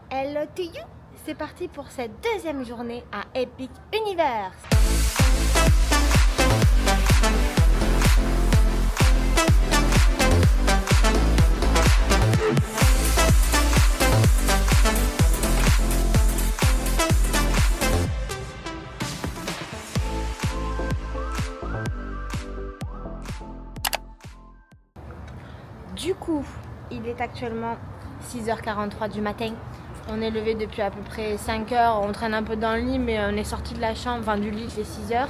Hello to you! C'est parti pour cette deuxième journée à Epic Universe! Du coup, il est actuellement 6h43 du matin. On est levé depuis à peu près 5h. On traîne un peu dans le lit, mais on est sorti de la chambre, enfin du lit, c'est 6h.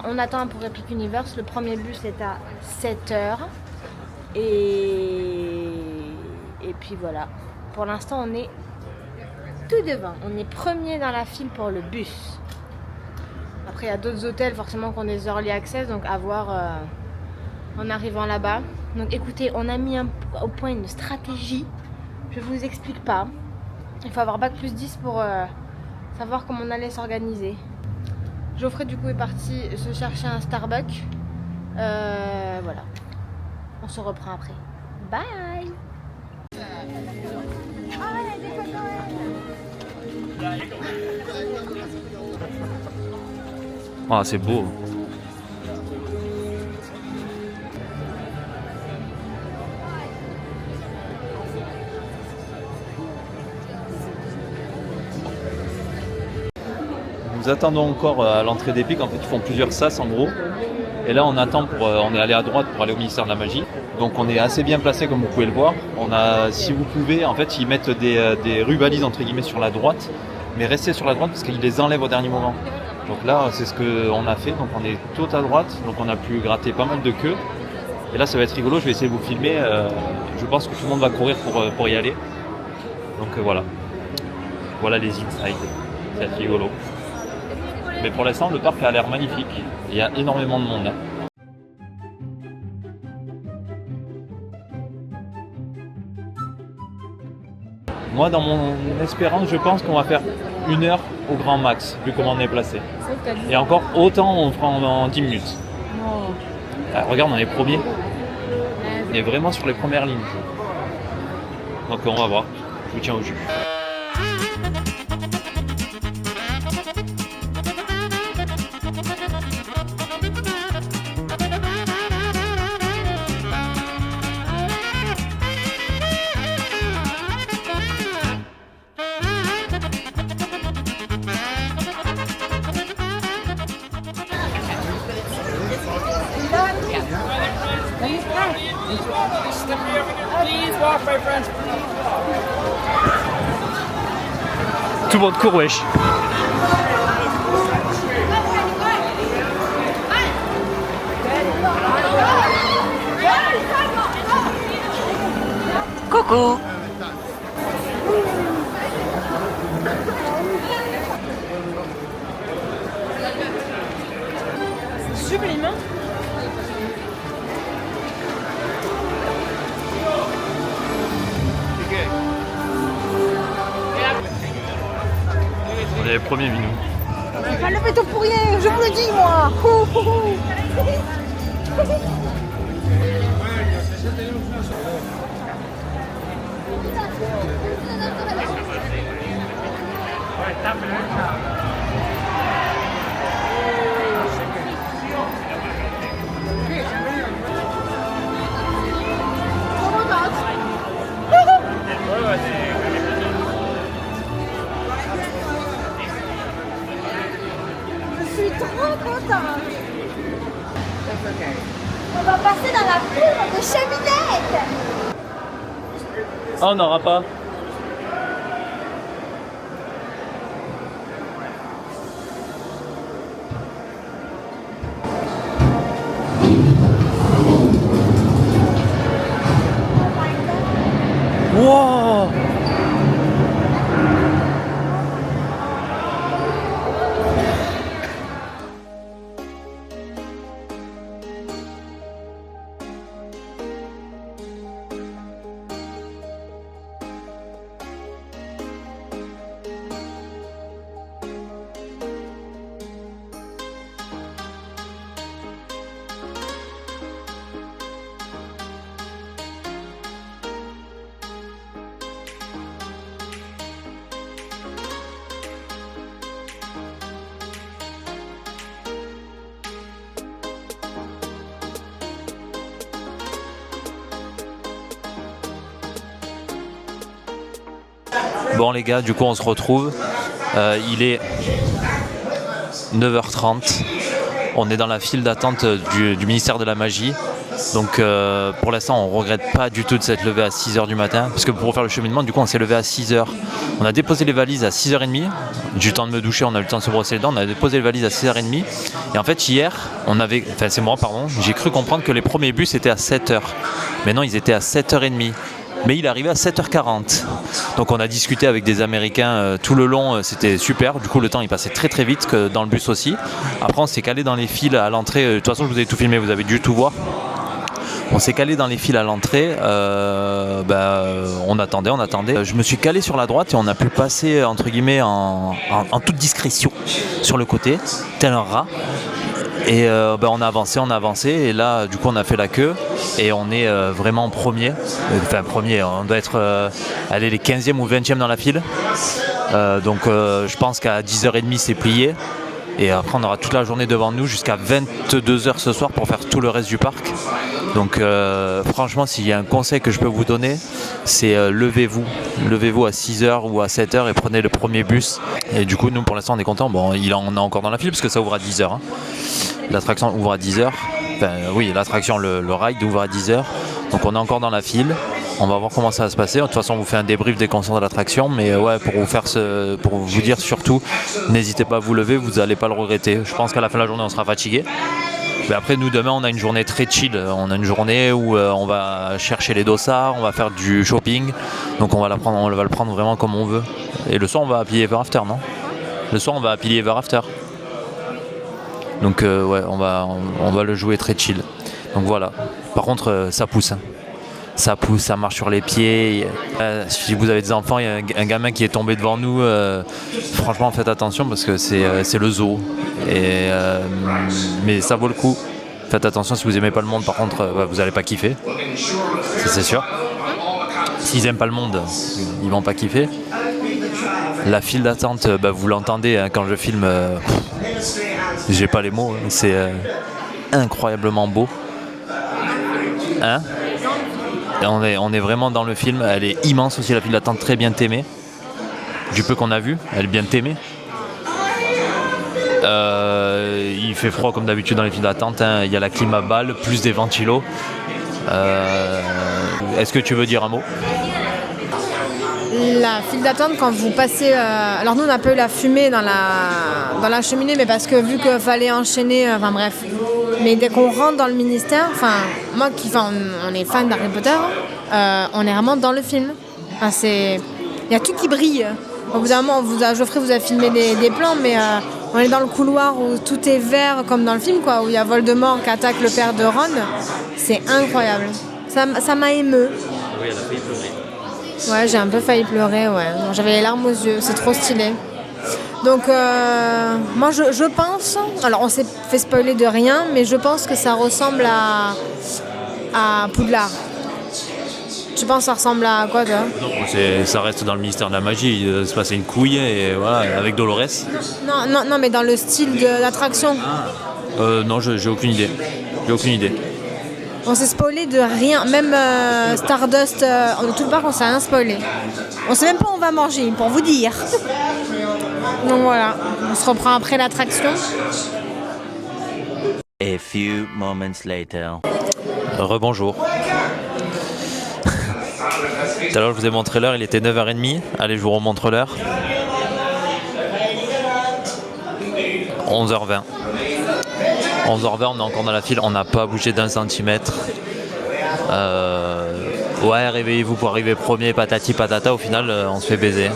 On attend pour Epic Universe. Le premier bus est à 7h. Et puis voilà. Pour l'instant, on est tout devant. On est premier dans la file pour le bus. Après, il y a d'autres hôtels forcément qui ont des early access, donc à voir en arrivant là-bas. Donc écoutez, on a mis au point une stratégie. Je vous explique pas. Il faut avoir bac+10 pour savoir comment on allait s'organiser. Geoffrey du coup est parti se chercher un Starbucks. Voilà. On se reprend après. Bye. Ah, c'est beau. Nous attendons encore à l'entrée d'Epic. En fait, ils font plusieurs sas en gros. Et là, on attend on est allé à droite pour aller au ministère de la Magie. Donc, on est assez bien placé comme vous pouvez le voir. Si vous pouvez, en fait, ils mettent des rubalises entre guillemets sur la droite, mais restez sur la droite parce qu'ils les enlèvent au dernier moment. Donc là, c'est ce qu'on a fait. Donc, on est tout à droite. Donc, on a pu gratter pas mal de queues. Et là, ça va être rigolo. Je vais essayer de vous filmer. Je pense que tout le monde va courir pour y aller. Donc voilà. Voilà les insides. Ça va être rigolo. Mais pour l'instant, le parc a l'air magnifique. Il y a énormément de monde. Moi, dans mon espérance, je pense qu'on va faire 1 heure au grand max, vu comment on est placé. Et encore, autant on fera en 10 minutes. Alors, regarde, on est premier. On est vraiment sur les premières lignes. Donc on va voir. Je vous tiens au jus. Please walk, my friends. Tout le monde court, wesh. Coucou! Sublime. On est les premiers, Minou. C'est pas le béton pour rien, je vous le dis moi! Je suis trop contente! On va passer dans la cour de cheminette! Ah, on n'aura pas. Wow! Bon les gars, du coup on se retrouve. Il est 9h30. On est dans la file d'attente du ministère de la Magie. Donc pour l'instant on regrette pas du tout de s'être levé à 6h du matin. Parce que pour faire le cheminement, du coup on s'est levé à 6h. On a déposé les valises à 6h30. J'ai eu le temps de me doucher, on a eu le temps de se brosser les dents. On a déposé les valises à 6h30. Et en fait hier, c'est moi pardon, j'ai cru comprendre que les premiers bus étaient à 7h. Mais non, ils étaient à 7h30. Mais il est arrivé à 7h40. Donc on a discuté avec des Américains tout le long, c'était super. Du coup le temps il passait très très vite, que dans le bus aussi. Après on s'est calé dans les files à l'entrée. De toute façon je vous ai tout filmé, vous avez dû tout voir. On s'est calé dans les files à l'entrée, on attendait. Je me suis calé sur la droite et on a pu passer entre guillemets en toute discrétion sur le côté, tel un rat. Et on a avancé et là du coup on a fait la queue et on est vraiment premier, on doit être les 15e ou 20e dans la file. Donc je pense qu'à 10h30 c'est plié. Et après on aura toute la journée devant nous jusqu'à 22h ce soir pour faire tout le reste du parc. Donc franchement s'il y a un conseil que je peux vous donner, c'est levez-vous à 6h ou à 7h et prenez le premier bus. Et du coup nous pour l'instant on est contents, on est encore dans la file parce que ça ouvre à 10h. L'attraction ouvre à 10h. L'attraction, le ride ouvre à 10h. Donc on est encore dans la file. On va voir comment ça va se passer. De toute façon, on vous fait un débrief dès qu'on sort de l'attraction. Mais pour vous dire surtout, n'hésitez pas à vous lever, vous n'allez pas le regretter. Je pense qu'à la fin de la journée, on sera fatigué. Mais après, nous, demain, on a une journée très chill. On a une journée où on va chercher les dossards, on va faire du shopping. Donc on va le prendre vraiment comme on veut. Et le soir, on va à Happily Ever After, non ? Le soir, on va à Happily Ever After. Donc on va le jouer très chill. Donc voilà. Par contre ça pousse. Ça pousse, ça marche sur les pieds. Si vous avez des enfants, il y a un gamin qui est tombé devant nous. Franchement faites attention parce que c'est le zoo. Mais ça vaut le coup. Faites attention si vous aimez pas le monde, par contre vous n'allez pas kiffer. Ça c'est sûr. S'ils aiment pas le monde, ils vont pas kiffer. La file d'attente, vous l'entendez quand je filme. J'ai pas les mots, c'est incroyablement beau. Hein ? Et on est vraiment dans le film, elle est immense aussi la file d'attente, très bien témée. Du peu qu'on a vu, elle est bien témée. Il fait froid comme d'habitude dans les files d'attente, il y a la clim à balles, plus des ventilos. Est-ce que tu veux dire un mot ? La file d'attente quand vous passez... alors nous on n'a pas eu la fumée dans la cheminée, mais parce que vu qu'il fallait enchaîner, mais dès qu'on rentre dans le ministère, on est fan d'Harry Potter, on est vraiment dans le film. Il y a tout qui brille. Au bout d'un moment, Geoffrey vous a filmé des plans, mais on est dans le couloir où tout est vert comme dans le film, quoi, où il y a Voldemort qui attaque le père de Ron. C'est incroyable. Ça m'a émeu. Oui, elle a failli pleurer. Ouais, j'ai un peu failli pleurer, ouais. J'avais les larmes aux yeux, c'est trop stylé. Donc, moi, je pense... Alors, on s'est fait spoiler de rien, mais je pense que ça ressemble à Poudlard. Tu penses que ça ressemble à quoi, toi ? Non, ça reste dans le ministère de la Magie. Il se passait une couille, et voilà, avec Dolores. Non, mais dans le style de l'attraction. Non, j'ai aucune idée. On s'est spoilé de rien, même Stardust, de tout le parc, on s'est rien spoilé. On sait même pas où on va manger, pour vous dire. Donc voilà, on se reprend après l'attraction. A few moments later. Rebonjour. Tout à l'heure, je vous ai montré l'heure, il était 9h30. Allez, je vous remontre l'heure. 11h20. 11h20, on est encore dans la file, on n'a pas bougé d'un centimètre. Réveillez-vous pour arriver premier, patati patata, au final on se fait baiser.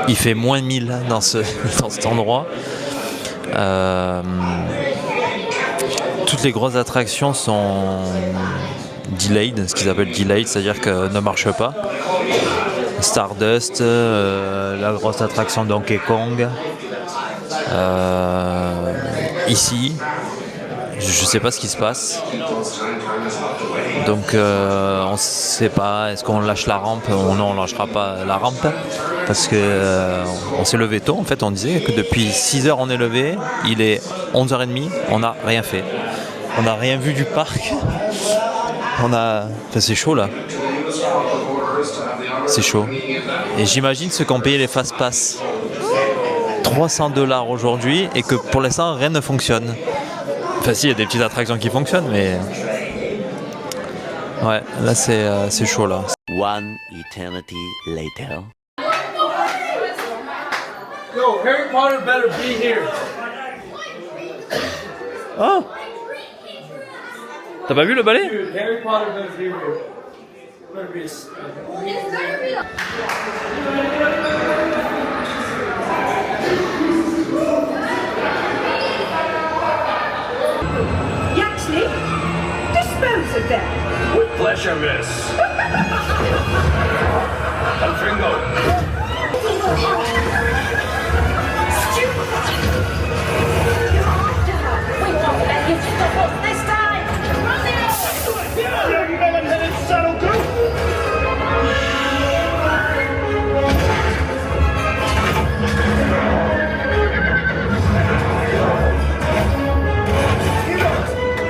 Il fait moins 1000 dans cet endroit. Toutes les grosses attractions sont delayed, ce qu'ils appellent delayed, c'est-à-dire que ne marchent pas. Stardust, la grosse attraction Donkey Kong. Ici, je sais pas ce qui se passe. Donc on sait pas, est-ce qu'on lâche la rampe ? Non, on lâchera pas la rampe parce que on s'est levé tôt. En fait, on disait que depuis 6h on est levé, il est 11h30, on n'a rien fait. On n'a rien vu du parc. C'est chaud là. C'est chaud. Et j'imagine ceux qui ont payé les fast-pass. $300 aujourd'hui et que pour l'instant rien ne fonctionne. Enfin si, il y a des petites attractions qui fonctionnent, mais... Ouais, là c'est chaud là. One eternity later. Yo, Harry Potter better be here. Ah, t'as pas vu le balai? Dude, Harry Potter better be here. Better be. Yaxley, dispose of them. With pleasure, miss. Alfringo. We won't let you stop us this time. Run it! Yeah, you melon-headed saddle goat.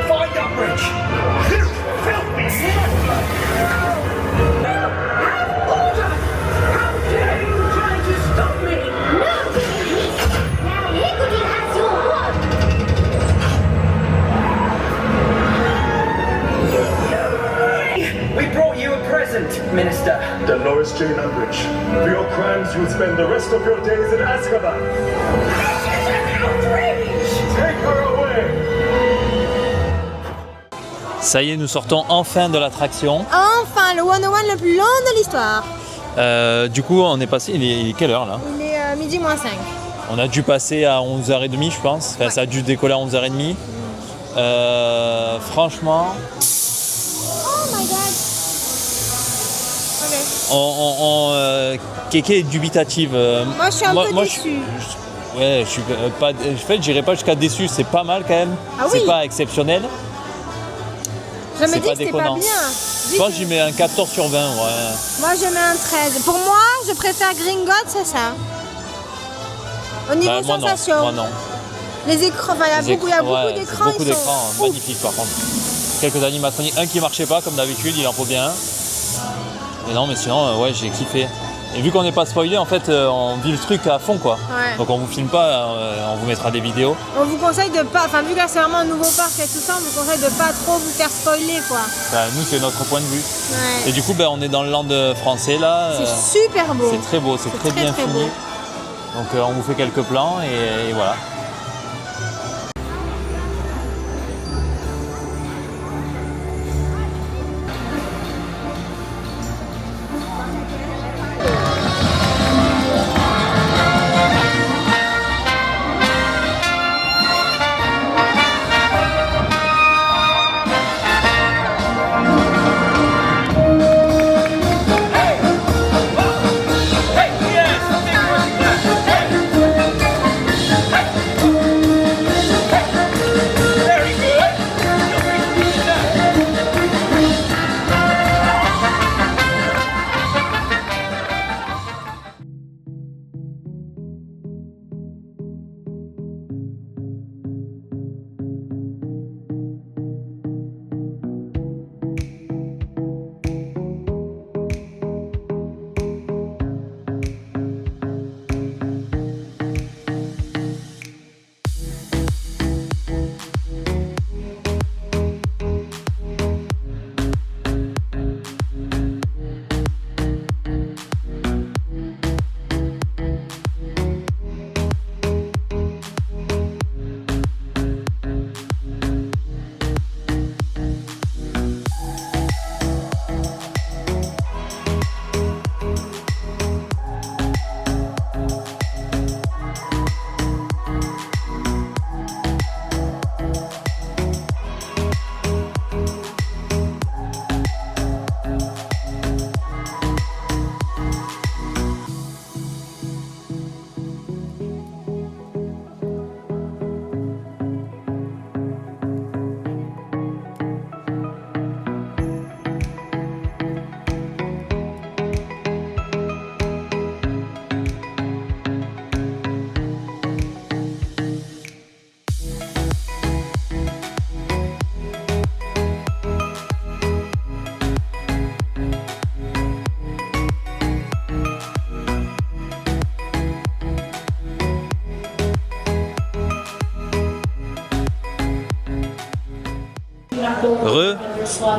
Find Umbridge. Filth me. How dare you try to stop me? No! Now Higgledy has your word. We brought you a present, Minister. Dolores Jane Umbridge. For your crimes, you'll spend the rest of your days in Azkaban. This is an outrage! Take her away. Ça y est, nous sortons enfin de l'attraction. Enfin, le 101 le plus long de l'histoire. Du coup, on est passé... Il est quelle heure là? Il est midi moins 5. On a dû passer à 11h30 je pense. Enfin, ça a dû décoller à 11h30. Franchement... Oh my god. Ok. Kéké est dubitative. Moi, je suis un peu déçue. Ouais, je suis pas... En fait, j'irai pas jusqu'à déçu. C'est pas mal quand même. Ah c'est oui. pas exceptionnel. Je me c'est dis pas que c'est pas déconnant. bien. Je pense que j'y mets un 14 sur 20. Ouais. Moi, je mets un 13. Pour moi, je préfère Gringotts, c'est ça. Au niveau Moi non. sensation. Moi non. Les écrans, enfin, il y a beaucoup Ouais, d'écrans. beaucoup ils d'écrans, sont... magnifiques par contre. Quelques animatroniques, un qui marchait pas comme d'habitude, il en faut bien un. Mais non, mais sinon, ouais, j'ai kiffé. Et vu qu'on n'est pas spoilé, en fait, on vit le truc à fond, quoi. Ouais. Donc on vous filme pas, on vous mettra des vidéos. On vous conseille de pas, enfin vu que là c'est vraiment un nouveau parc et tout ça, on vous conseille de pas trop vous faire spoiler quoi. Enfin, nous, c'est notre point de vue. Ouais. Et du coup, ben, on est dans le land français là. C'est super beau. C'est très beau, c'est très bien très fini. beau. Donc on vous fait quelques plans et voilà. Hey, yes, something worth that. Hey!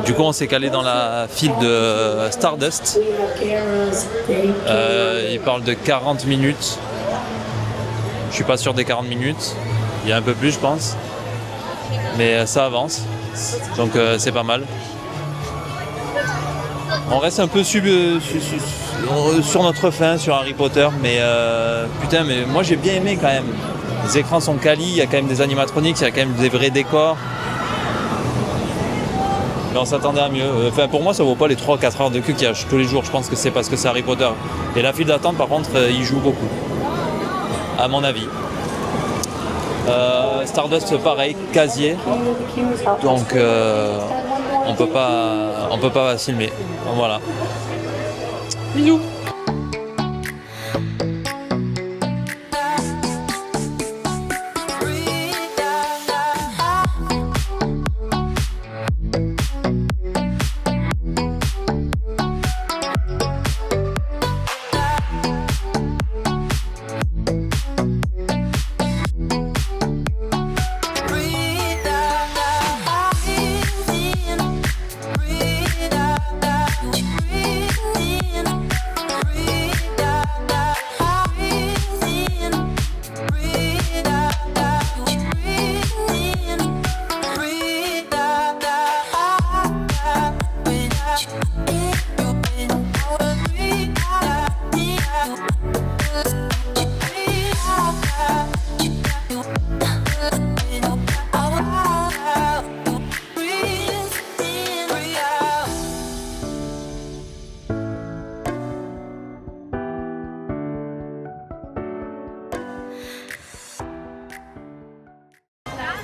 Du coup, on s'est calé dans la file de Stardust. Il parle de 40 minutes. Je suis pas sûr des 40 minutes. Il y a un peu plus, je pense. Mais ça avance. Donc c'est pas mal. On reste un peu sur notre fin sur Harry Potter, mais putain, mais moi j'ai bien aimé quand même. Les écrans sont quali, il y a quand même des animatronics, il y a quand même des vrais décors. Mais on s'attendait à mieux. Enfin, pour moi, ça vaut pas les 3-4 heures de queue qu'il y a tous les jours. Je pense que c'est parce que c'est Harry Potter. Et la file d'attente, par contre, il joue beaucoup. À mon avis. Stardust, pareil, casier. Donc, on peut pas filmer. Voilà. Bisous.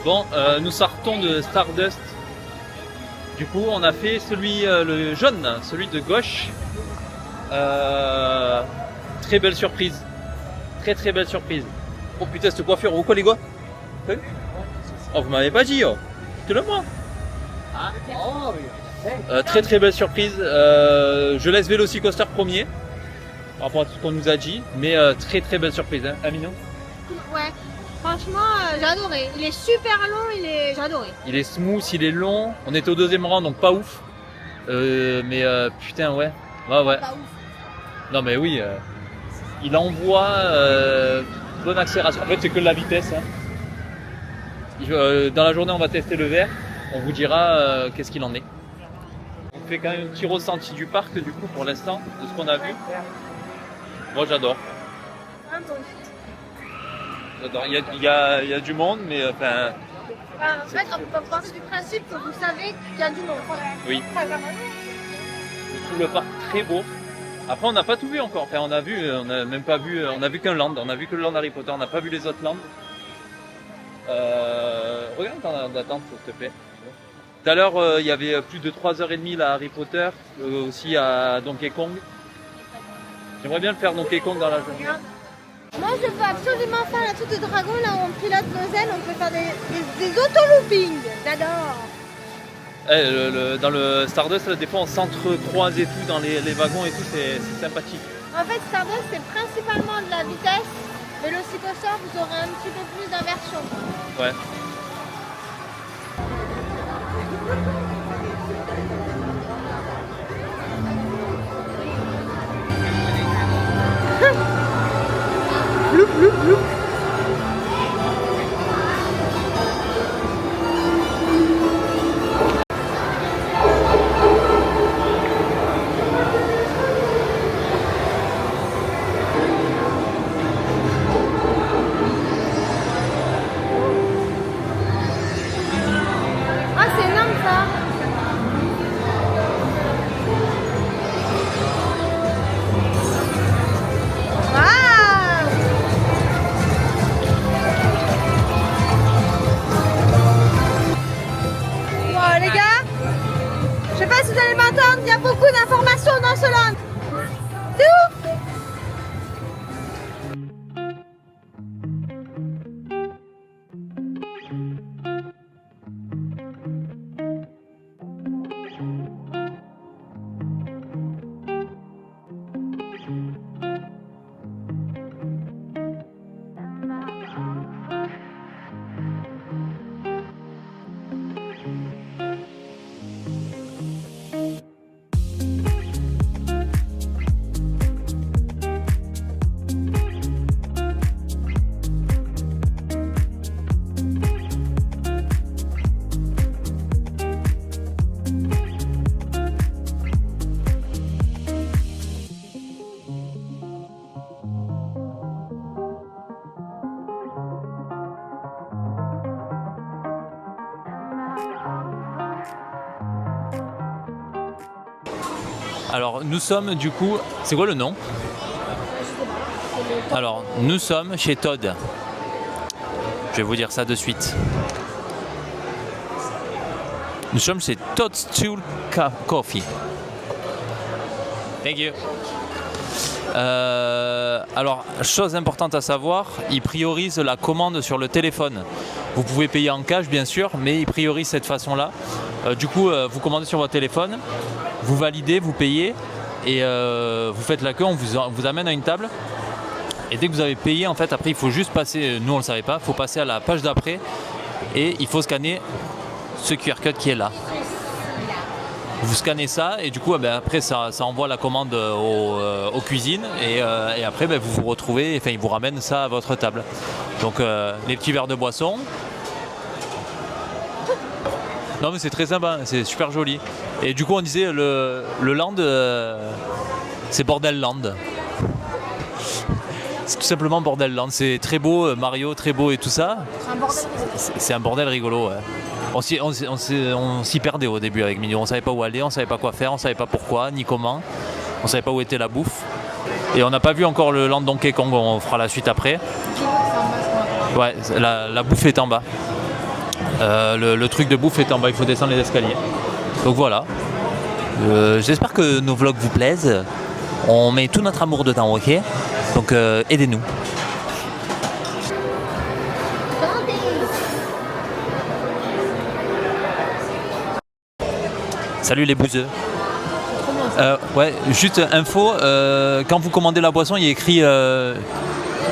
Bon, nous sortons de Stardust. Du coup, on a fait celui le jaune, celui de gauche. Très belle surprise. Très belle surprise. Oh putain, cette coiffure, ou quoi les gars? Oh, vous m'avez pas dit, oh. Dites-le moi. Très belle surprise. Je laisse Velocicoaster premier par rapport à tout ce qu'on nous a dit, mais très belle surprise, hein, Amino? Ouais, franchement, j'ai adoré. Il est super long, j'ai adoré. Il est smooth, il est long. On était au deuxième rang, donc pas ouf. Mais putain, ouais. Ouais. Pas ouf. Non, mais oui. Il envoie bonne accélération. En fait, c'est que de la vitesse. Hein. Dans la journée, on va tester le vert. On vous dira qu'est-ce qu'il en est. On fait quand même un petit ressenti du parc, du coup, pour l'instant, de ce qu'on a vu. Moi, j'adore. J'adore. Il y a du monde, mais enfin. En fait, on peut partir du principe que vous savez qu'il y a du monde. Oui. Je trouve le parc très beau. Après, on n'a pas tout vu encore. Enfin, on a même pas vu, on a vu qu'un land. On a vu que le land Harry Potter. On n'a pas vu les autres lands. Regarde en attente, s'il te plaît. Tout à l'heure, il y avait plus de 3h30 là, à Harry Potter, aussi à Donkey Kong. J'aimerais bien le faire Donkey Kong dans la journée. Moi, je veux absolument faire la tour de dragon là où on pilote nos ailes. On peut faire des auto-loopings. J'adore. Dans le Stardust, là, des fois, on s'entrecroise et tout dans les wagons et tout, c'est sympathique. En fait, Stardust, c'est principalement de la vitesse. Velocicoaster, vous aurez un petit peu plus d'inversion. Ouais. Ah, c'est énorme ça. Waouh. Alors nous sommes du coup, c'est quoi le nom? Alors nous sommes chez Todd. Je vais vous dire ça de suite. Nous sommes chez Todd Stool Coffee. Thank you. Alors, chose importante à savoir, ils priorisent la commande sur le téléphone. Vous pouvez payer en cash bien sûr, mais ils priorisent cette façon-là. Du coup, vous commandez sur votre téléphone, vous validez, vous payez et vous faites la queue, on vous amène à une table. Et dès que vous avez payé, en fait, après il faut juste passer, nous on ne le savait pas, il faut passer à la page d'après et il faut scanner ce QR code qui est là. Vous scannez ça et du coup après ça envoie la commande aux cuisines et après vous vous retrouvez, enfin ils vous ramènent ça à votre table. Donc les petits verres de boisson. Non mais c'est très sympa, c'est super joli. Et du coup on disait le land c'est Bordel Land. C'est tout simplement Bordel Land, c'est très beau, Mario très beau et tout ça. C'est un bordel rigolo. Ouais. On s'y perdait au début avec Minou, on savait pas où aller, on savait pas quoi faire, on savait pas pourquoi, ni comment, on savait pas où était la bouffe. Et on n'a pas vu encore le land Donkey Kong, on fera la suite après. Ouais, la bouffe est en bas. Le truc de bouffe est en bas, il faut descendre les escaliers. Donc voilà. J'espère que nos vlogs vous plaisent. On met tout notre amour dedans, ok? Donc aidez-nous. Salut les bouseux. Ouais, juste info, quand vous commandez la boisson, il y a écrit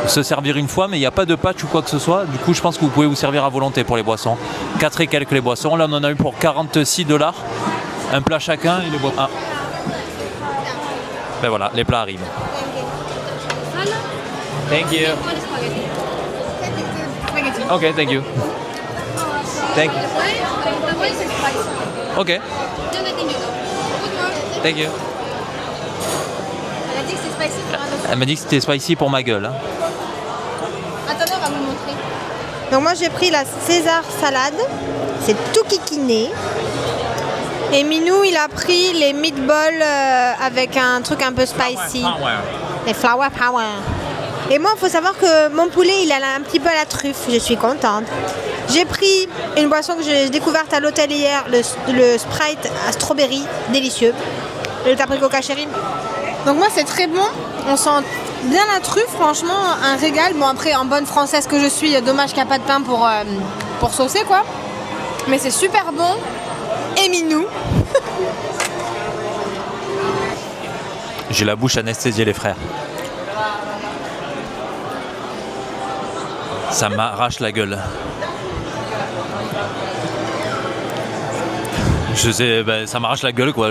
se servir une fois, mais il n'y a pas de patch ou quoi que ce soit. Du coup, je pense que vous pouvez vous servir à volonté pour les boissons. 4 et quelques les boissons. Là, on en a eu pour $46. Un plat chacun et les boissons. Ah. Ben voilà, les plats arrivent. Thank you. Ok, thank you. Thank you. Ok. Thank you. Elle a dit que c'est spicy pour un autre. Elle m'a dit que c'était spicy pour ma gueule. Hein. Attendez, on va vous montrer. Donc moi j'ai pris la César salade, c'est tout kikiné. Et Minou il a pris les meatballs avec un truc un peu spicy. Les flower power. Et moi il faut savoir que mon poulet il a un petit peu à la truffe, je suis contente. J'ai pris une boisson que j'ai découverte à l'hôtel hier, le Sprite à strawberry, délicieux. Et le tapricoca chéri. Donc moi c'est très bon, on sent bien la truffe, franchement un régal. Bon après en bonne française que je suis, dommage qu'il n'y a pas de pain pour saucer quoi. Mais c'est super bon. Et Minou. J'ai la bouche anesthésiée les frères. Ça m'arrache la gueule. Je sais, ça m'arrache la gueule quoi.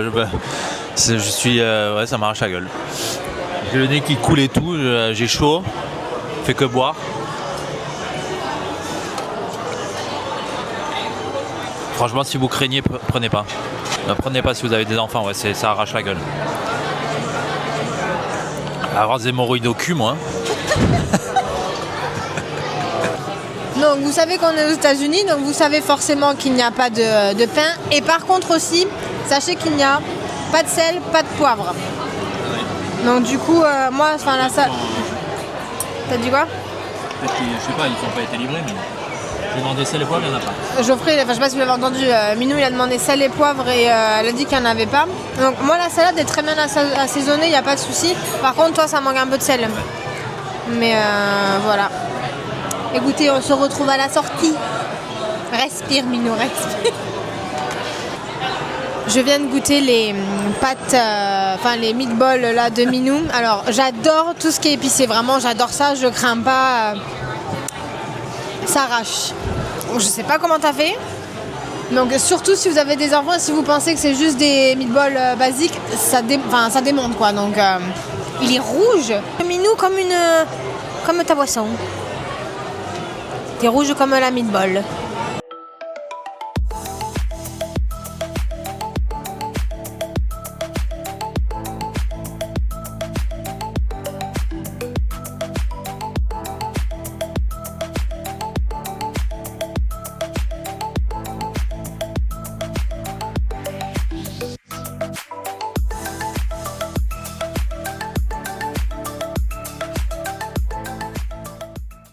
Je suis, ouais, ça m'arrache la gueule. J'ai le nez qui coule et tout, j'ai chaud, fait que boire. Franchement, si vous craignez, prenez pas. Ne prenez pas si vous avez des enfants, ouais, ça arrache la gueule. Avoir des hémorroïdes au cul, moi. Donc vous savez qu'on est aux États-Unis, donc vous savez forcément qu'il n'y a pas de pain. Et par contre aussi, sachez qu'il n'y a pas de sel, pas de poivre. Donc du coup, moi, enfin là, ça... T'as dit quoi? Peut-être qu'ils, je sais pas, ils n'ont pas été livrés, mais j'ai demandé sel et poivre, il n'y en a pas. Geoffrey, enfin je sais pas si vous l'avez entendu, Minou il a demandé sel et poivre et elle a dit qu'il n'y en avait pas. Donc moi la salade est très bien assaisonnée, il n'y a pas de souci. Par contre toi ça manque un peu de sel. Mais voilà. Écoutez, on se retrouve à la sortie. Respire Minou, respire. Je viens de goûter les pâtes, enfin les meatballs là de Minou. Alors j'adore tout ce qui est épicé, vraiment j'adore ça, je crains pas. Ça arrache. Je sais pas comment t'as fait. Donc surtout si vous avez des enfants, si vous pensez que c'est juste des meatballs basiques, ça démonte quoi. Donc il est rouge. Minou comme ta boisson. T'es rouge comme la meatball.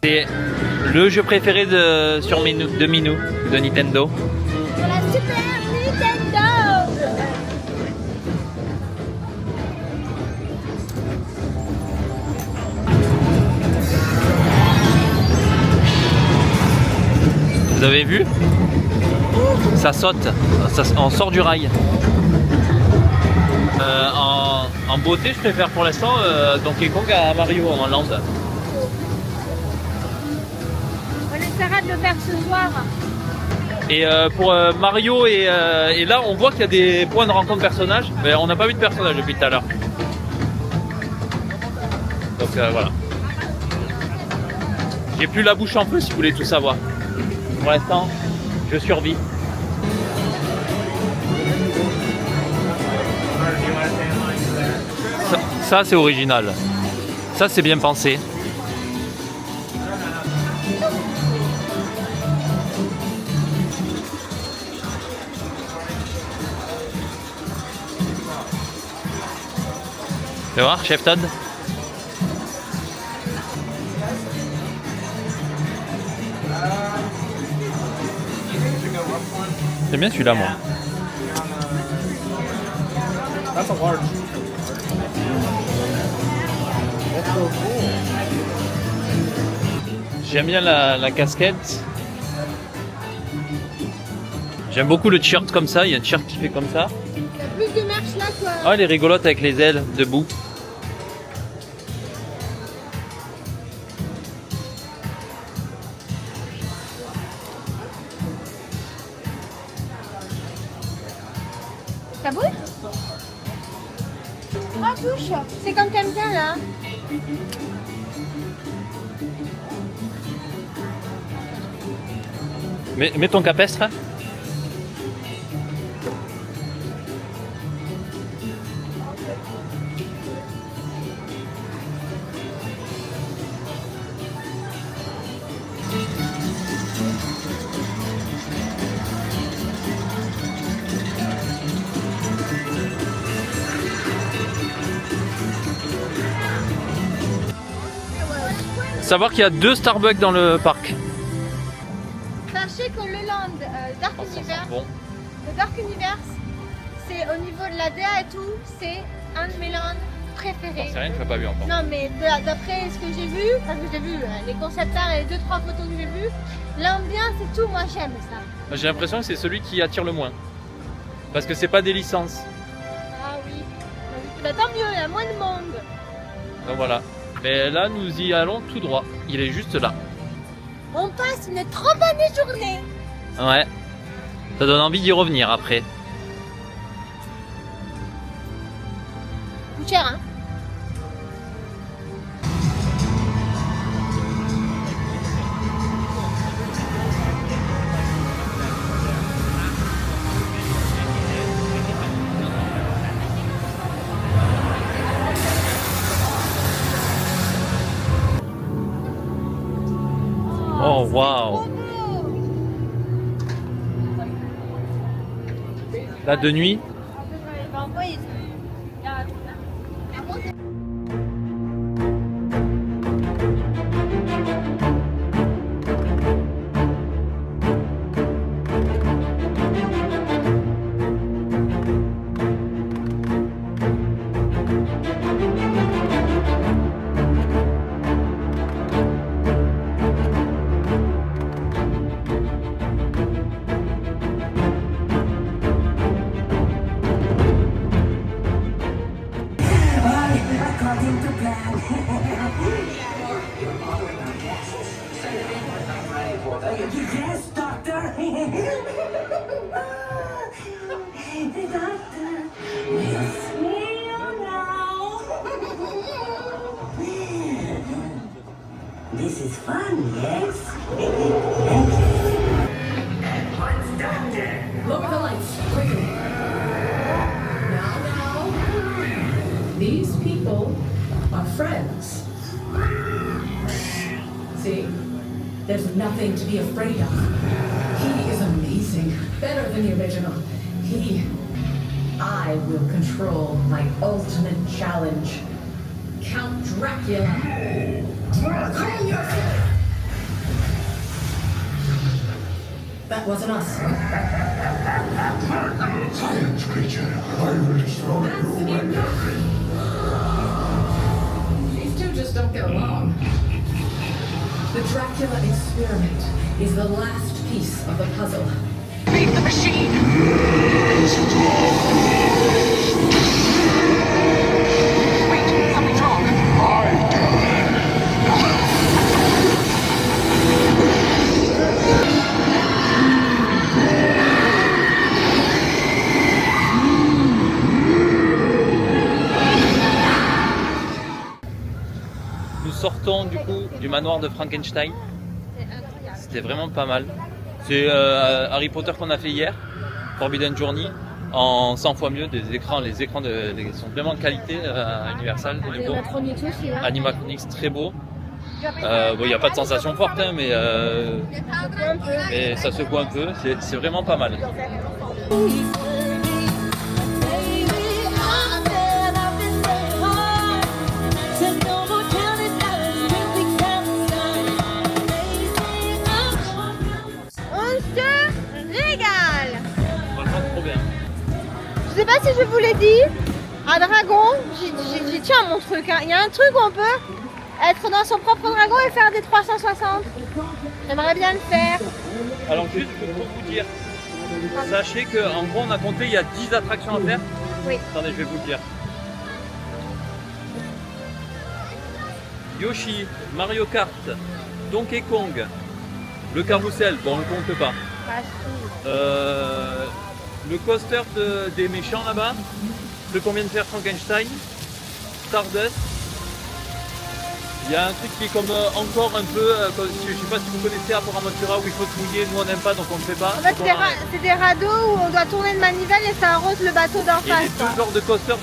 C'est le jeu préféré de Minou, de Nintendo. Sur la Super Nintendo. Vous avez vu? Ça saute, on sort du rail. En beauté, je préfère pour l'instant Donkey Kong à Mario en Land. On essaiera de le faire ce soir. Et pour Mario et là, on voit qu'il y a des points de rencontre personnages, mais on n'a pas vu de personnage depuis tout à l'heure. Donc voilà. J'ai plus la bouche en feu si vous voulez tout savoir. Pour l'instant, je survis. Ça c'est original. Ça c'est bien pensé. Tu vas voir, Chef Todd? J'aime bien celui-là, moi. J'aime bien la casquette. J'aime beaucoup le t-shirt comme ça. Il y a un t-shirt qui fait comme ça. Il y a plus de merch là quoi. Ah, elle est rigolote avec les ailes debout. Ça bouge? Ah, touche. C'est comme t'aimes bien là. Mets ton capestre. Savoir qu'il y a 2 Starbucks dans le parc. Sachez que le Land Dark Universe, Bon. le Dark Universe, c'est au niveau de la DA et tout, c'est un de mes lands préférés. C'est rien que je n'ai pas vu encore. Non mais d'après ce que j'ai vu, enfin que j'ai vu, les concept art et les 2-3 photos que j'ai vues, l'ambiance et tout, moi j'aime ça. J'ai l'impression que c'est celui qui attire le moins. Parce que c'est pas des licences. Ah oui, bah, tant mieux, il y a moins de monde. Donc voilà. Mais là, nous y allons tout droit. Il est juste là. On passe une trop bonne journée. Ouais. Ça donne envie d'y revenir après. Coûte cher hein. Oh waouh. Là de nuit. Yes, doctor. The doctor will see you now. This is fun, yes? Lower the lights, quickly. Now. These people are friends. See? There's nothing to be afraid of. He is amazing. Better than the original. I will control my ultimate challenge. Count Dracula. Call yourself. That wasn't us. Silence, creature. I will destroy you. These two just don't get along. The Dracula experiment is the last piece of the puzzle. Beat the machine! Wait, something's wrong. Nous sortons du coup du manoir de Frankenstein. C'était vraiment pas mal. C'est Harry Potter qu'on a fait hier, Forbidden Journey, en 100 fois mieux. Les écrans sont vraiment de qualité à Universal. Animatronics très beau. Bon, il n'y a pas de sensation forte, hein, mais ça secoue un peu. C'est vraiment pas mal. Je sais pas si je vous l'ai dit, à Dragon, j'y tiens à mon truc. Hein. Il y a un truc où on peut être dans son propre dragon et faire des 360. J'aimerais bien le faire. Alors juste pour vous dire, sachez qu'en gros on a compté, il y a 10 attractions à faire. Oui. Attendez, je vais vous le dire. Yoshi, Mario Kart, Donkey Kong, le carrousel, bon on ne compte pas. Le coaster des méchants là-bas, ce qu'on vient de faire Frankenstein, Stardust. Il y a un truc qui est comme encore un peu, je ne sais pas si vous connaissez Apport Aventura où il faut se mouiller, nous on n'aime pas donc on ne le fait pas. En fait c'est des radeaux où on doit tourner de manivelle et ça arrose le bateau d'en face. Il y a deux genres de coasters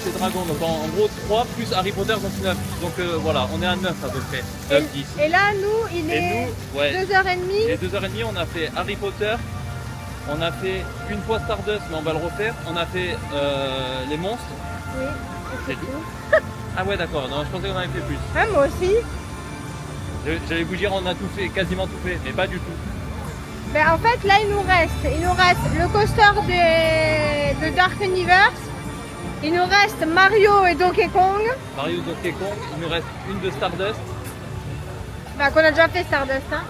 chez Dragon, donc en gros 3 plus Harry Potter donc 9. Donc voilà, on est à 9 à peu près, 9-10. Et là nous il est 2h30. Et 2h30 on a fait Harry Potter. On a fait une fois Stardust, mais on va le refaire. On a fait les monstres. Oui, c'est tout. Ah ouais d'accord, non, je pensais qu'on en avait fait plus. Ah, moi aussi. J'allais vous dire on a tout fait, quasiment tout fait, mais pas du tout. Ben, en fait là il nous reste le coaster de Dark Universe. Il nous reste Mario et Donkey Kong. Mario, Donkey Kong, il nous reste une de Stardust. Ben, qu'on a déjà fait Stardust. Hein.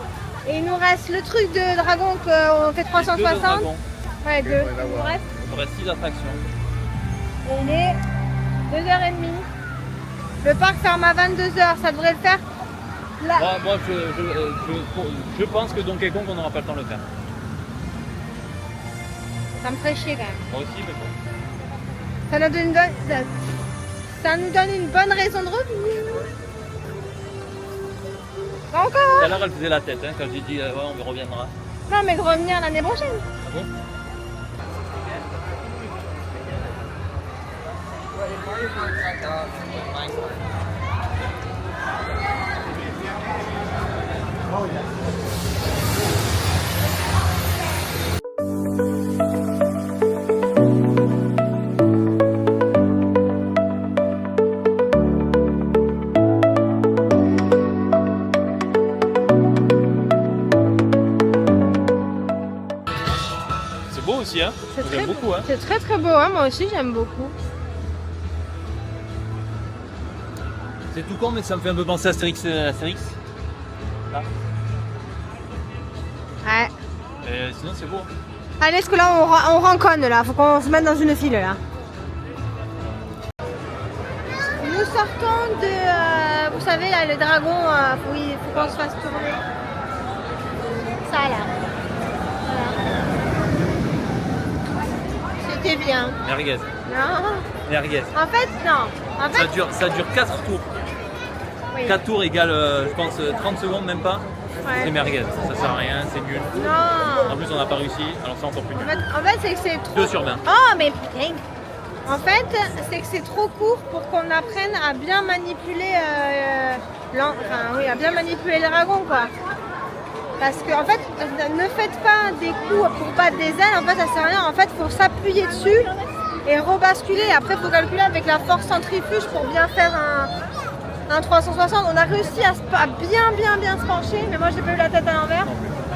Et il nous reste le truc de dragon qu'on fait 360. Ouais, deux. Il nous reste 6 attractions. Et il est 2h30. Le parc ferme à 22h, ça devrait le faire. Là. Moi je pense que Donkey Kong on n'aura pas le temps de le faire. Ça me ferait chier quand même. Moi aussi, mais bon. Ça nous donne une bonne raison de revenir. Pas encore. Tout à l'heure elle faisait la tête hein, quand j'ai dit ouais on reviendra. Non mais de revenir l'année prochaine. Ah bon? C'est beau aussi hein. J'aime beaucoup hein. C'est très très beau hein, moi aussi j'aime beaucoup. C'est tout con mais ça me fait un peu penser à Astérix. Là. Ouais. Et sinon c'est beau. Allez, parce que là on renconne là, faut qu'on se mette dans une file là. Nous sortons de, vous savez là, le dragon, il faut qu'on se fasse tourner. Ça là. Voilà. C'était bien. Merguez. Non. Merguez. En fait, non. En fait, Ça dure 4 tours. oui. 4 tours égale, je pense, 30 secondes, même pas. Ouais. C'est merguez, ça sert à rien, c'est nul. Non. En plus, on n'a pas réussi, alors c'est encore plus nul. En fait c'est que c'est trop. 2 sur 20. Oh, mais putain. En fait, c'est que c'est trop court pour qu'on apprenne à bien manipuler à bien manipuler le dragon, quoi. Parce que, en fait, ne faites pas des coups pour battre des ailes, en fait, ça sert à rien. En fait, il faut s'appuyer dessus et rebasculer. Après, il faut calculer avec la force centrifuge pour bien faire un 360. On a réussi à bien se pencher, mais moi, j'ai pas eu la tête à l'envers.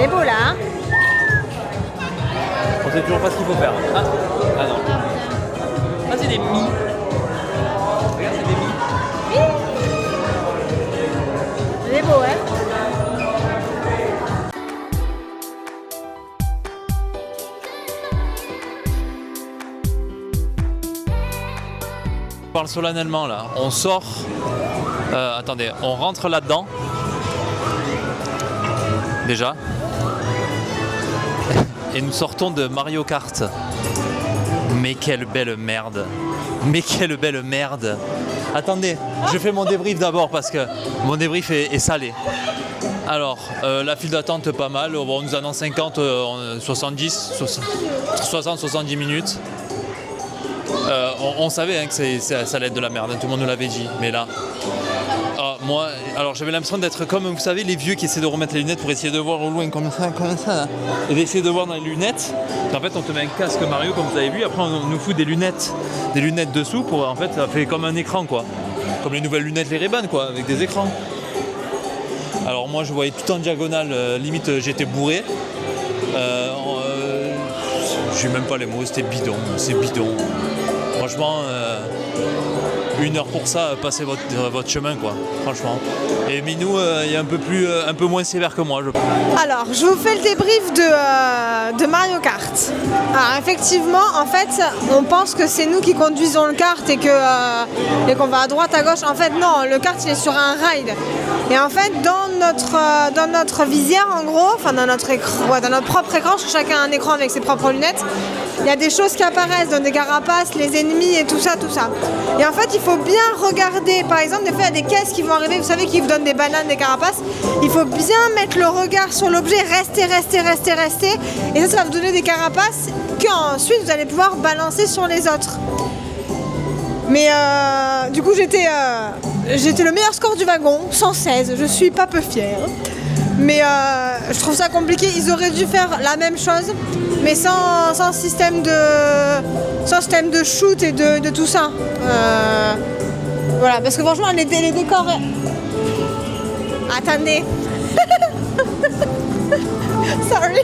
Il est beau là. On sait toujours pas ce qu'il faut faire. Ah non. Ah, c'est des mi. Regarde, c'est des mi. Il est beau, hein. On parle solennellement là. On sort. Attendez, on rentre là-dedans. Déjà. Et nous sortons de Mario Kart. Mais quelle belle merde. Mais quelle belle merde. Attendez, je fais mon débrief d'abord parce que mon débrief est salé. Alors, la file d'attente pas mal. Bon, on nous annonce 50, 70, 60-70 minutes. On savait hein, que ça allait être de la merde, hein, tout le monde nous l'avait dit. Mais là, moi, alors j'avais l'impression d'être comme, vous savez, les vieux qui essaient de remettre les lunettes pour essayer de voir au loin comme ça, là, et d'essayer de voir dans les lunettes. En fait, on te met un casque Mario, comme vous avez vu, après on nous fout des lunettes dessous pour, en fait, ça fait comme un écran, quoi. Comme les nouvelles lunettes, les Ray-Ban, quoi, avec des écrans. Alors moi, je voyais tout en diagonale, limite, j'étais bourré. J'ai même pas les mots, c'était bidon, c'est bidon. Franchement, 1 heure pour ça, passez votre chemin, quoi, franchement. Et Minou est un peu moins sévère que moi, je pense. Alors, je vous fais le débrief de Mario Kart. Alors, effectivement, en fait, on pense que c'est nous qui conduisons le kart et qu'on va à droite, à gauche. En fait, non, le kart, il est sur un ride. Et en fait, dans notre visière, en gros, enfin dans notre propre écran, parce que chacun a un écran avec ses propres lunettes, il y a des choses qui apparaissent, dans des carapaces, les ennemis et tout ça. Et en fait, il faut bien regarder. Par exemple, des fois, il y a des caisses qui vont arriver, vous savez, qui vous donnent des bananes, des carapaces. Il faut bien mettre le regard sur l'objet, rester. Et ça va vous donner des carapaces qu'ensuite, vous allez pouvoir balancer sur les autres. Mais du coup, j'étais le meilleur score du wagon, 116. Je suis pas peu fière. Mais je trouve ça compliqué. Ils auraient dû faire la même chose, mais sans système de shoot et de tout ça. Voilà, parce que franchement, les décors... Attendez. Sorry.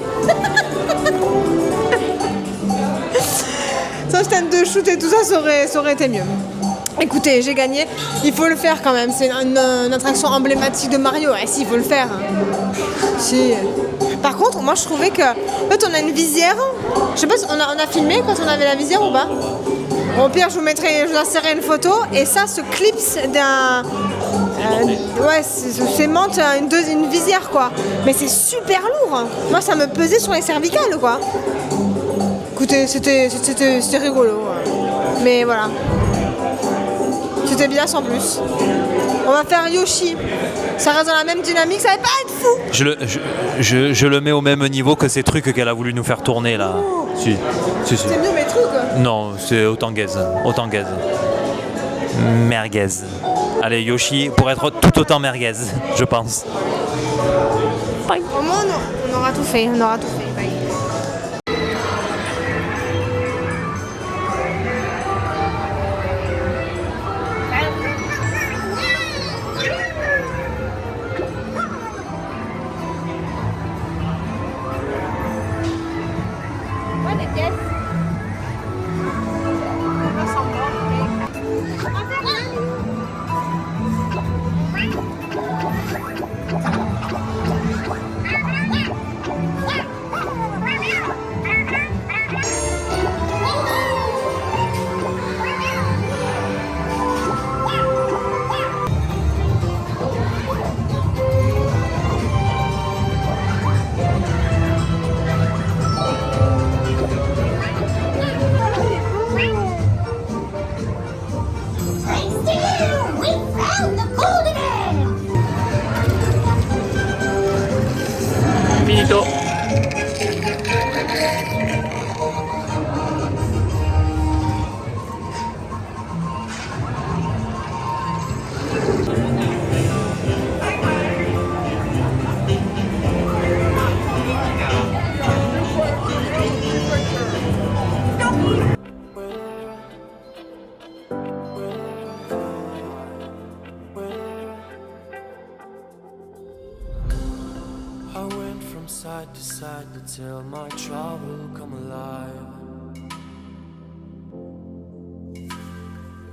Sans système de shoot et tout ça, ça aurait été mieux. Écoutez, j'ai gagné, il faut le faire quand même, c'est une attraction emblématique de Mario, si, il faut le faire. Si. Par contre, moi je trouvais que, en fait, on a une visière, je sais pas si on a filmé quand on avait la visière ou pas. Au pire, je vous insérerai une photo, et ça se clipse d'un... s'aimante une visière, quoi. Mais c'est super lourd, moi ça me pesait sur les cervicales, quoi. Écoutez, c'était rigolo, mais voilà. C'était bien sans plus. On va faire Yoshi. Ça reste dans la même dynamique, ça va pas être fou. Je le mets au même niveau que ces trucs qu'elle a voulu nous faire tourner là. Oh. Si. C'est mieux mes trucs. Non, c'est autant gaze. Merguez. Allez, Yoshi, pour être tout autant merguez, je pense. Au moins, on aura tout fait. Bye. Finito. I went from from side to side to tell my trouble come alive.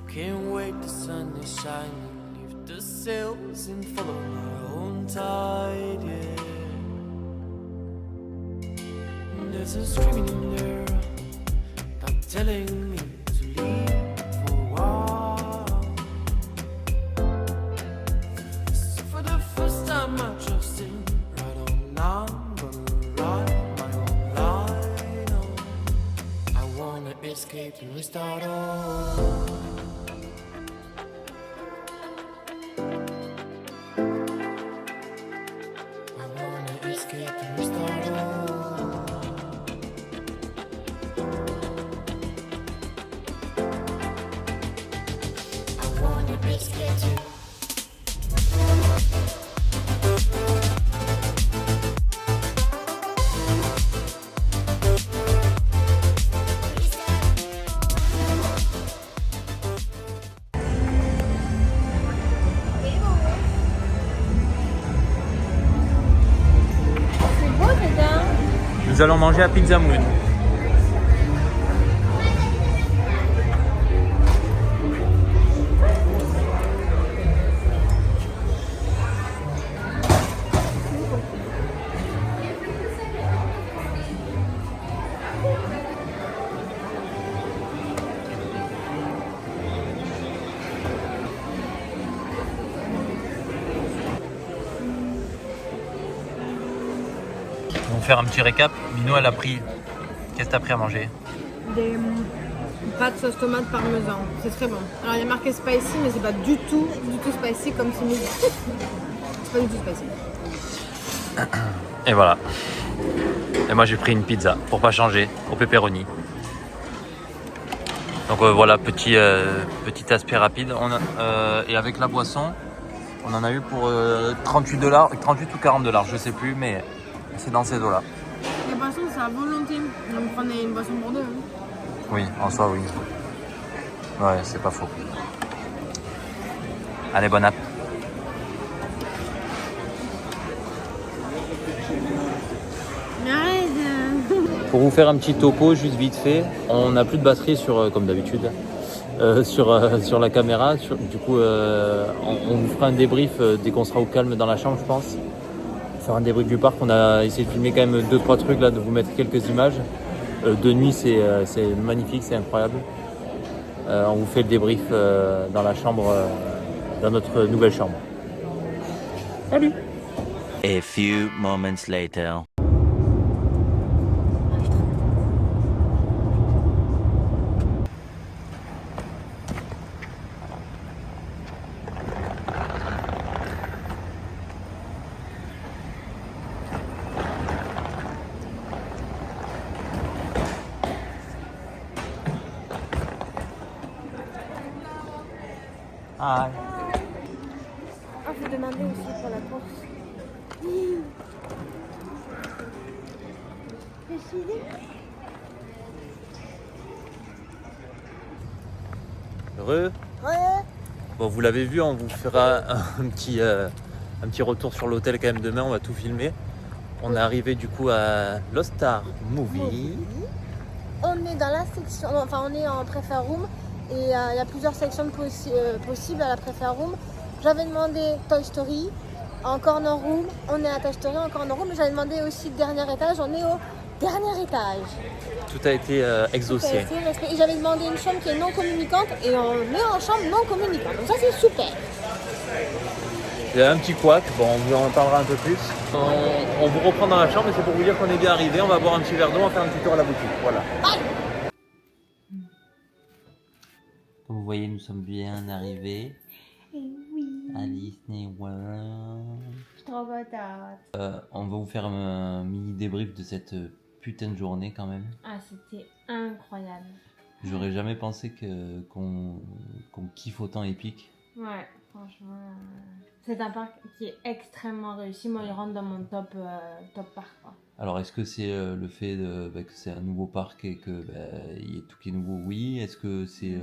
Can't wait, the sun is shining, leave the sails and follow my own tide, yeah. And there's a screaming in there, not telling me to leave for a while. So for the first time I trust him, right on now I'm gonna ride my own line on. I wanna escape and restart all. Nous allons manger à Pizza Moon. On va faire un petit récap. Minou, elle a pris. Qu'est-ce que t'as pris à manger? Des pâtes sauce tomate parmesan. C'est très bon. Alors il y a marqué spicy, mais c'est pas du tout spicy comme c'est mis. C'est pas du tout spicy. Et voilà. Et moi j'ai pris une pizza pour pas changer au pepperoni. Donc voilà, petit aspect rapide. Et avec la boisson, on en a eu pour 38 ou 40 $, je sais plus, mais c'est dans ces eaux-là. La boisson, c'est à volonté. Donc prenez une boisson pour deux. Hein. Oui, en soi, oui. Ouais, c'est pas faux. Allez, bonne app. Pour vous faire un petit topo, juste vite fait, on n'a plus de batterie sur, comme d'habitude, sur la caméra. Du coup, on vous fera un débrief dès qu'on sera au calme dans la chambre, je pense. Faire un débrief du parc. On a essayé de filmer quand même 2-3 trucs là, de vous mettre quelques images. De nuit, c'est magnifique, c'est incroyable. On vous fait le débrief dans la chambre, dans notre nouvelle chambre. Salut! A few moments later. Ah. Ah, faut demander aussi pour la course. Heureux. Bon, vous l'avez vu, on vous fera un petit retour sur l'hôtel quand même demain, on va tout filmer. On est arrivé du coup à Lost Star Movie. On est dans la section, enfin on est en préfère room et il y a plusieurs sections possibles à la préfère room. J'avais demandé Toy Story en corner room, on est à Toy Story en corner room, j'avais demandé aussi le dernier étage, on est au dernier étage. Tout a été exaucé. Et j'avais demandé une chambre qui est non communicante et on met en chambre non communicante. Donc ça c'est super. Il y a un petit couac, bon on vous en parlera un peu plus. On vous reprend dans la chambre et c'est pour vous dire qu'on est bien arrivé. On va boire un petit verre d'eau, on va faire un petit tour à la boutique. Voilà. Bye. Comme vous voyez, nous sommes bien arrivés Oui. à Disney World. Je suis trop contente. On va vous faire un mini débrief de cette putain de journée quand même. Ah, c'était incroyable. J'aurais jamais pensé qu'on kiffe autant Epic. Ouais, franchement, c'est un parc qui est extrêmement réussi. Moi, il rentre dans mon top parc, quoi. Alors, est-ce que c'est le fait que c'est un nouveau parc et que y a tout qui est nouveau? Oui. Est-ce que c'est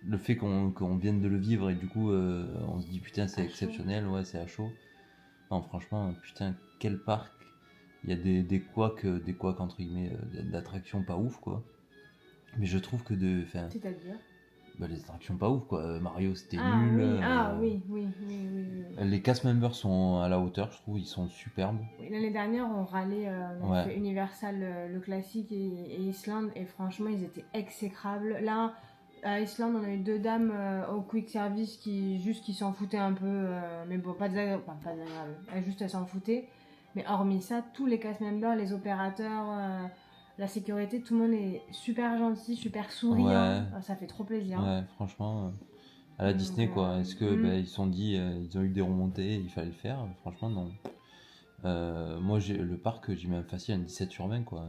le fait qu'on vienne de le vivre et du coup on se dit putain c'est À exceptionnel, ouais c'est à chaud. Non franchement putain quel parc. Il y a des couacs entre guillemets d'attractions pas ouf quoi. Mais je trouve que C'est-à-dire les attractions pas ouf quoi. Mario c'était Ah nul. oui, oui. Les cast members sont à la hauteur, je trouve, ils sont superbes. Oui, l'année dernière, on râlait, on a Ouais. fait Universal, le classique et Islande, et franchement, ils étaient exécrables. Là, à Islande, on a eu 2 dames au quick service qui s'en foutaient un peu, mais bon, pas désagréable, pas désagréable, elles s'en foutaient. Mais hormis ça, tous les cast members, les opérateurs, la sécurité, tout le monde est super gentil, super souriant. Ouais. Ça fait trop plaisir. Ouais, franchement, à la Donc, Disney quoi. Est-ce que ils se sont dit, ils ont eu des remontées, il fallait le faire? Franchement, non. Moi, le parc, j'y mets facile un 17 sur 20 quoi.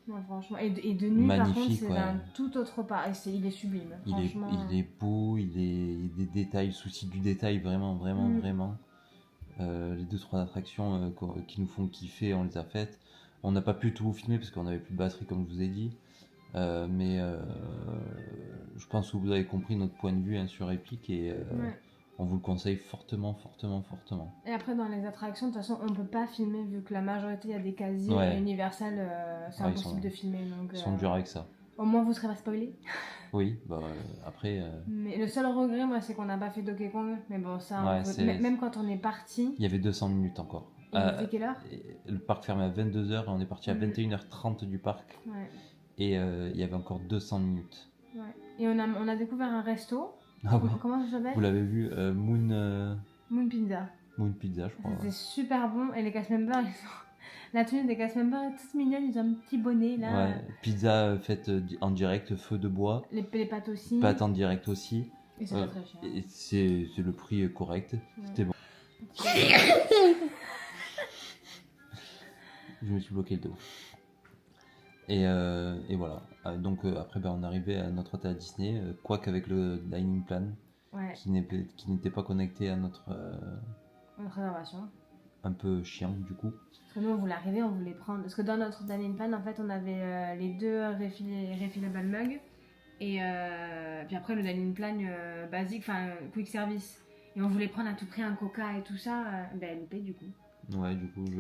Ouais, franchement. Et de nuit, Magnifique, par contre, c'est ouais. un tout autre parc. Il est sublime. Franchement. Il est beau, il est des détails, souci du détail, vraiment. Les 2-3 attractions qui nous font kiffer, on les a faites. On n'a pas pu tout filmer parce qu'on n'avait plus de batterie, comme je vous ai dit. Mais je pense que vous avez compris notre point de vue sur Epic et on vous le conseille fortement. Et après, dans les attractions, de toute façon, on peut pas filmer vu que la majorité, il y a des casiers. Ouais. Et Universal, c'est Ouais, impossible de filmer. Donc, Ils sont durs avec ça. Au moins, vous serez pas spoilés. Oui, après. Mais le seul regret, moi, c'est qu'on n'a pas fait Donkey Kong. Mais bon, ça, Ouais, même quand on est parti. Il y avait 200 minutes encore. Il était quelle heure? Le parc fermait à 22h et on est parti à 21h30 du parc. Ouais. Et il y avait encore 200 minutes. Ouais. Et on a découvert un resto. Ah ouais. Comment ça s'appelle? Vous l'avez vu, Moon Pizza. Moon Pizza, je crois. C'était super bon. Et les cast members, la tenue des cast members est toute mignonne. Ils ont un petit bonnet là. Ouais, pizza faite en direct, feu de bois. Les pâtes aussi. Pâtes en direct aussi. Et c'est pas très cher. Et c'est le prix correct. Ouais. C'était bon. Je me suis bloqué le dos. Et voilà. Donc après, on est arrivé à notre hôtel à Disney, quoique avec le dining plan, Ouais. qui n'était pas connecté à notre réservation. un peu chiant du coup. Parce que nous, on voulait arriver, on voulait prendre. Parce que dans notre dining plan, en fait, on avait les 2 refillable mugs. Et puis après, le dining plan basique, enfin, quick service. Et on voulait prendre à tout prix un coca et tout ça. Loupé du coup. Ouais, du coup, je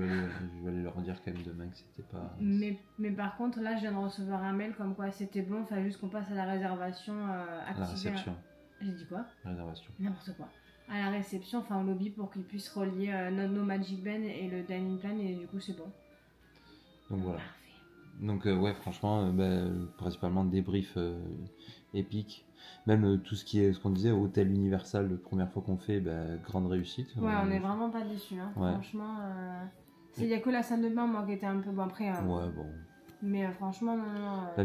vais aller leur dire quand même demain que c'était pas. Mais par contre, là, je viens de recevoir un mail comme quoi c'était bon. Il fallait juste qu'on passe à la réservation activée. La réception. J'ai dit quoi? Réservation. N'importe quoi. À la réception, enfin au lobby, pour qu'ils puissent relier nos Magic Ben et le dining plan. Et du coup, c'est bon. Donc voilà. Donc ouais, franchement, principalement débrief épique. Même tout ce qu'on disait, hôtel Universal, la première fois qu'on fait, grande réussite. Ouais, on est vraiment pas déçus. Hein. Ouais. Franchement, il y a que la salle de bain, moi, qui était un peu bon après. Ouais, bon. Mais franchement, non.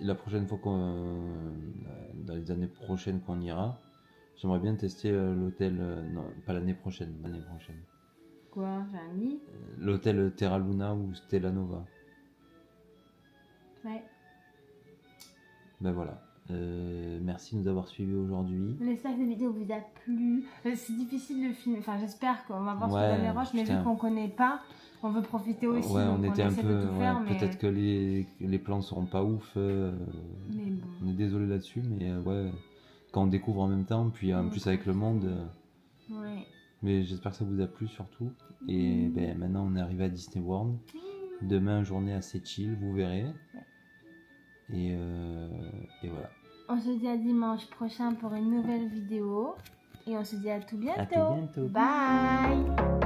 La prochaine fois dans les années prochaines qu'on ira, j'aimerais bien tester l'hôtel. Non, pas l'année prochaine, l'année prochaine. Quoi? J'ai un lit? L'hôtel Terra Luna ou Stella Nova. Ouais. Voilà. Merci de nous avoir suivis aujourd'hui. On espère que cette vidéo vous a plu. C'est difficile de filmer. Enfin, j'espère qu'on va voir ce Ouais, qu'il y a des roches, mais vu qu'on connaît pas, on veut profiter aussi. Ouais, donc on était un essaie peu. de tout faire, mais... Peut-être que les plans seront pas ouf. Mais bon. On est désolé là-dessus, mais ouais, quand on découvre en même temps, puis en plus avec le monde. Ouais. Mais j'espère que ça vous a plu surtout. Et maintenant, on est arrivé à Disney World. Demain, journée assez chill, vous verrez. Et voilà. On se dit à dimanche prochain pour une nouvelle vidéo. Et on se dit à tout bientôt. À tout bientôt. Bye.